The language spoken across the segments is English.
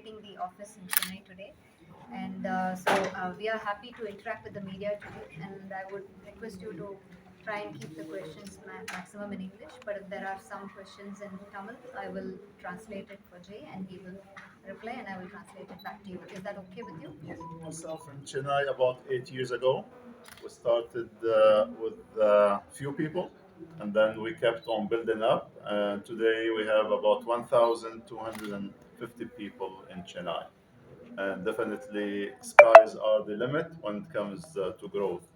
inaugurating the office in Chennai today. And we are happy to interact with the media today. And I would request you to try and keep the questions maximum in English. But if there are some questions in Tamil, I will translate it for Jay and he will reply and I will translate it back to you. Is that okay with you? Yes. Myself in Chennai about 8 years ago. We started with few people, and then we kept on building up. And today we have about 1,250 people in Chennai. And definitely, skies are the limit when it comes to growth.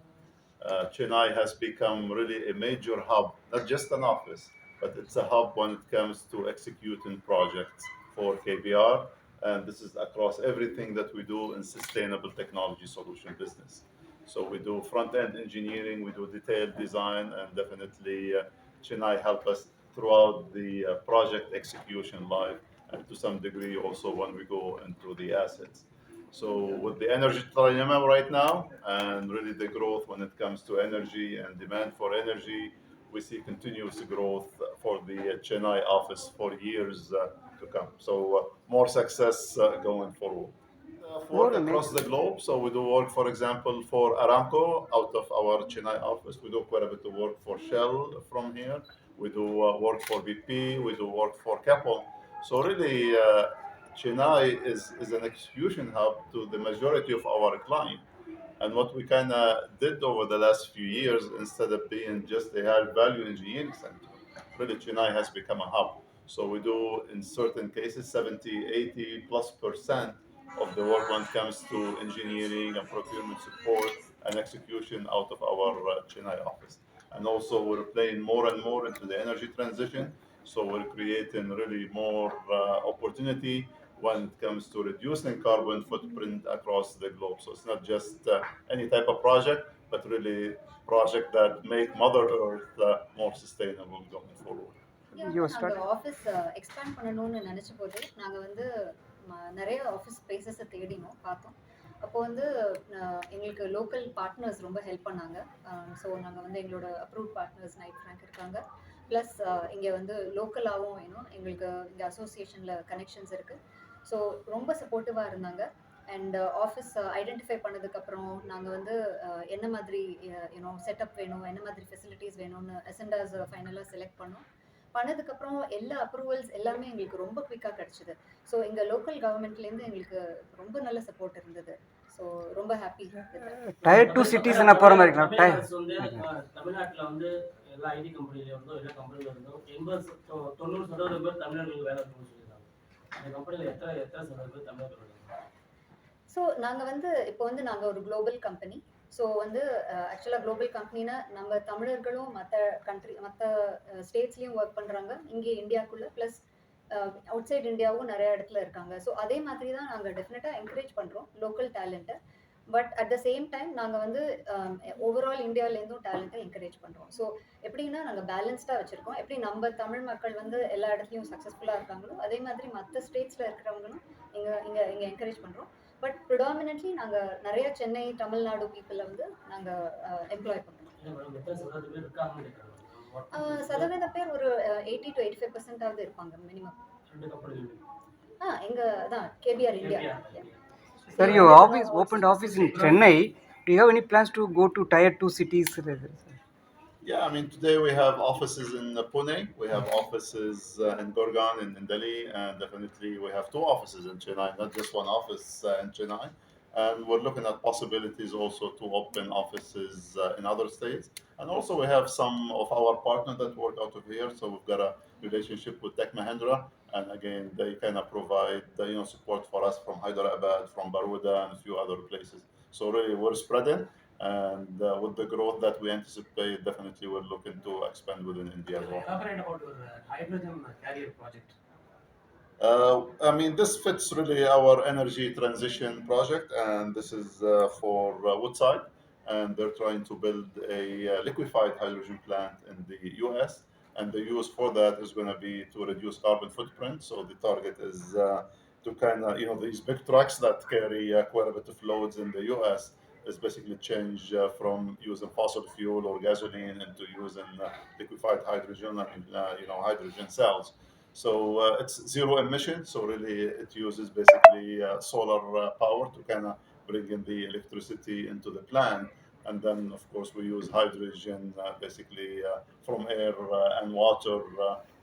Chennai has become really a major hub, not just an office, but it's a hub when it comes to executing projects for KBR. And this is across everything that we do in sustainable technology solution business. So we do front end engineering, we do detailed design, and definitely Chennai help us throughout the project execution life, and to some degree also when we go into the assets. So with the energy trilemma right now, and really the growth when it comes to energy and demand for energy, we see continuous growth for the Chennai office for years to come. So more success going forward. Work across the globe. So we do work, for example, for Aramco out of our Chennai office. We do quite a bit of work for Shell from here. We do work for BP. We do work for Keppel. So really, Chennai is an execution hub to the majority of our clients. And what we kind of did over the last few years, instead of being just a high value engineering center, really Chennai has become a hub. So we do, in certain cases, 70, 80 plus percent of the work when it comes to engineering and procurement support and execution out of our Chennai office. And also, we're playing more and more into the energy transition. So we're creating really more opportunity when it comes to reducing carbon footprint across the globe. So it's not just any type of project, but really project that make Mother Earth more sustainable going forward. You start. நாங்கள் office expand பண்ணணும்னு நினச்ச போது நாங்கள் வந்து நிறைய office ஸ்பேசஸை தேடினோம் பார்த்தோம். அப்போ வந்து எங்களுக்கு லோக்கல் பார்ட்னர்ஸ் ரொம்ப ஹெல்ப் பண்ணாங்க. ஸோ நாங்கள் வந்து எங்களோட அப்ரூவ்ட் பார்ட்னர்ஸ் நைட் ஃப்ராங்க் இருக்காங்க. ப்ளஸ் இங்கே வந்து லோக்கலாகவும் வேணும், எங்களுக்கு இங்கே அசோசியேஷனில் கனெக்ஷன்ஸ் இருக்குது. ஸோ ரொம்ப சப்போர்ட்டிவாக இருந்தாங்க. அண்ட் ஆஃபீஸ் ஐடென்டிஃபை பண்ணதுக்கப்புறம் நாங்கள் வந்து என்ன மாதிரி செட்டப் வேணும், என்ன மாதிரி ஃபெசிலிட்டிஸ் வேணும்னு அசெண்டாஸ் ஃபைனலாக செலக்ட் பண்ணோம். பண்ணதுக்கப்புறம் எல்லா அப்ரூவல்ஸ் எல்லாமே எங்களுக்கு ரொம்ப குயிக்காக கிடச்சிது. ஸோ எங்கள் லோக்கல் கவர்மெண்ட்லேருந்து எங்களுக்கு ரொம்ப நல்ல சப்போர்ட் இருந்தது. ஸோ ரொம்ப ஹாப்பி. டயர் 2 சிட்டிஸ் என்ன போகிற மாதிரி இருக்கலாம். தமிழ்நாட்டில் வந்து எல்லா ஐடி கம்பெனில இருந்தோ எல்லா கம்பெனில இருந்தோ 80-90% பேர் தமிழ்நாட்டில் வேலை சொல்லியிருக்காங்க. அந்த கம்பெனியில் எத்தனை பேர் தமிழ்நாட்டில்? ஸோ நாங்கள் வந்து இப்போ வந்து நாங்கள் ஒரு குளோபல் கம்பெனி. ஸோ வந்து ஆக்சுவலாக குளோபல் கம்பெனினா நம்ம தமிழர்களும் மற்ற ஸ்டேட்ஸ்லேயும் ஒர்க் பண்ணுறாங்க இங்கே இந்தியாவுக்குள்ளே, ப்ளஸ் அவுட் சைட் இந்தியாவும் நிறைய இடத்துல இருக்காங்க. ஸோ அதே மாதிரி தான் நாங்கள் டெஃபினட்டாக என்கரேஜ் பண்ணுறோம் லோக்கல் டேலண்ட்டை. But at the same time நாங்கள் வந்து ஓவரால் இந்தியாவிலேருந்தும் டேலண்ட்டை என்கரேஜ் பண்ணுறோம். ஸோ எப்படின்னா நாங்கள் பேலன்ஸ்டாக வச்சுருக்கோம். எப்படி நம்ம தமிழ் மக்கள் வந்து எல்லா இடத்துலையும் சக்ஸஸ்ஃபுல்லாக இருக்காங்களோ அதே மாதிரி மற்ற ஸ்டேட்ஸில் இருக்கிறவங்களும் இங்கே என்கரேஜ் பண்ணுறோம். பட் ப்ரிடாமினென்ட்லி நாங்கள் நிறைய சென்னை, தமிழ்நாடு பீப்புளை வந்து நாங்கள் எம்ப்ளாய் பண்ணுறோம். சதவீத பேர் ஒரு 80 to 85% இருப்பாங்க மினிமம். எங்கள் அதான் KBR India. Sir, you opened office in Chennai. Do you have any plans to go to tier 2 cities? Yeah, I mean, today we have offices in Pune, we have offices in Gurgaon, in Delhi, and definitely we have 2 offices in Chennai, not just 1 office in Chennai. And we're looking at possibilities also to open offices in other states. And also we have some of our partners that work out of here. So we've got a relationship with Tech Mahindra, and again, they kind of provide support for us from Hyderabad, from Baroda, and a few other places. So really, we're spreading. And with the growth that we anticipate, definitely we're looking to expand within India as well. Elaborate about your hydrogen carrier project. I mean, this fits really our energy transition project, and this is for Woodside, and they're trying to build a liquefied hydrogen plant in the US, and the use for that is going to be to reduce carbon footprint. So the target is to kind of, these big trucks that carry quite a bit of loads in the US, is basically change from using fossil fuel or gasoline into using liquefied hydrogen, hydrogen cells. So it's zero emission. So really, it uses basically solar power to kind of bring in the electricity into the plant. And then, of course, we use hydrogen basically from air and water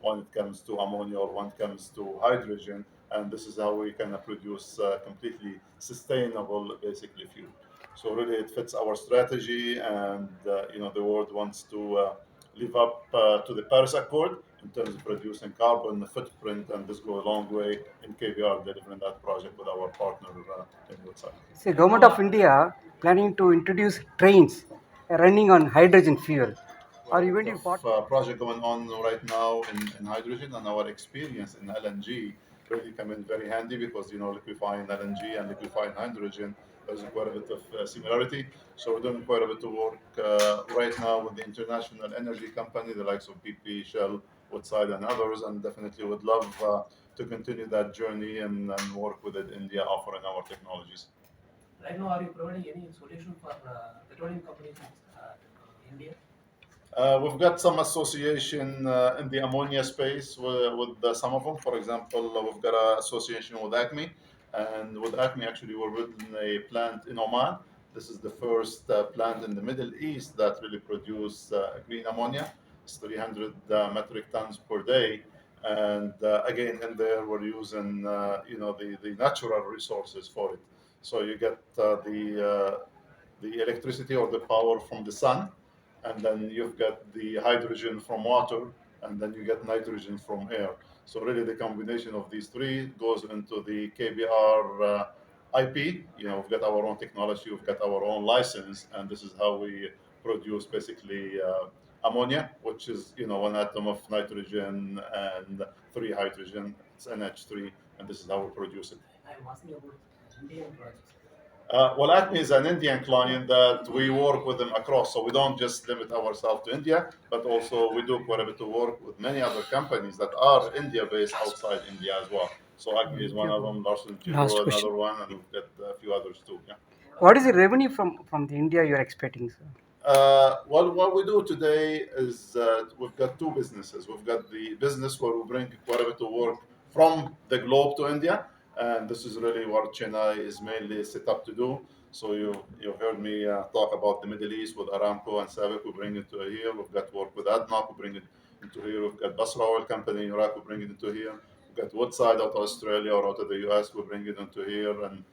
when it comes to ammonia or when it comes to hydrogen. And this is how we kind of produce completely sustainable, basically, fuel. So really, it fits our strategy, and the world wants to live up to the Paris Accord in terms of reducing carbon footprint, and this goes a long way in KBR delivering that project with our partner in Woodside. See, Government of India planning to introduce trains running on hydrogen fuel. Are you going to be part? Project going on right now in hydrogen, and our experience in LNG really come in very handy because liquefying LNG and liquefying hydrogen, there's quite a bit of similarity. So we're doing quite a bit of work right now with the international energy company, the likes of BP, Shell, Woodside, and others, and definitely would love to continue that journey and work with it, India offering our technologies. Right now, are you providing any solution for petroleum companies in India? We've got some association in the ammonia space with some of them. For example, we've got an association with Acme, and with Acme, actually, we're building a plant in Oman. This is the first plant in the Middle East that really produce green ammonia. It's 300 metric tons per day. And again, in there, we're using the natural resources for it. So you get the electricity or the power from the sun, and then you've got the hydrogen from water, and then you get nitrogen from air. So really, the combination of these three goes into the KBR IP. We've got our own technology, we've got our own license, and this is how we produce basically ammonia, which is one atom of nitrogen and three hydrogen. It's NH3, and this is how we produce it. I'm asking about Indian projects. Well, Acme is an Indian client that we work with them across. So we don't just limit ourselves to India, but also we do quite a bit of work with many other companies that are India-based outside India as well. So Acme is one of them, Larsen Last Giro question. another one, and we've got a few others too. Yeah. What is the revenue from the India you're expecting, sir? Well, what we do today is we've got two businesses. We've got the business where we bring quite a bit of work from the globe to India, and this is really what Chennai is mainly set up to do. So you've heard me talk about the Middle East with Aramco and SABIC. We bring it to here. We've got work with ADNOC. We bring it into here. We've got Basra Oil Company in Iraq. We bring it into here. We've got Woodside out of Australia or out of the US. We bring it into here, and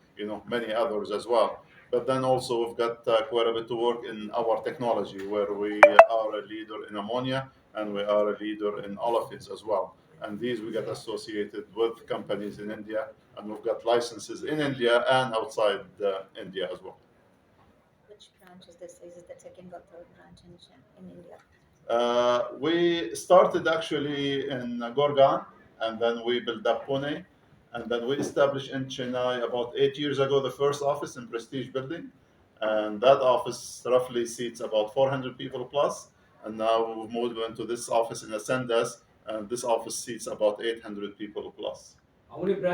many others as well. But then also we've got quite a bit to work in our technology, where we are a leader in ammonia and we are a leader in olefins as well. And these we get associated with companies in India, and we've got licenses in India and outside India as well. Which branch is this? Is it the second or third branch in India? We started actually in Gorgan, and then we built up Pune, and then we established in Chennai about 8 years ago the first office in Prestige Building, and that office roughly seats about 400 people plus. And now we've moved into this office in Ascendas, and this office seats about 800 people plus. How many branches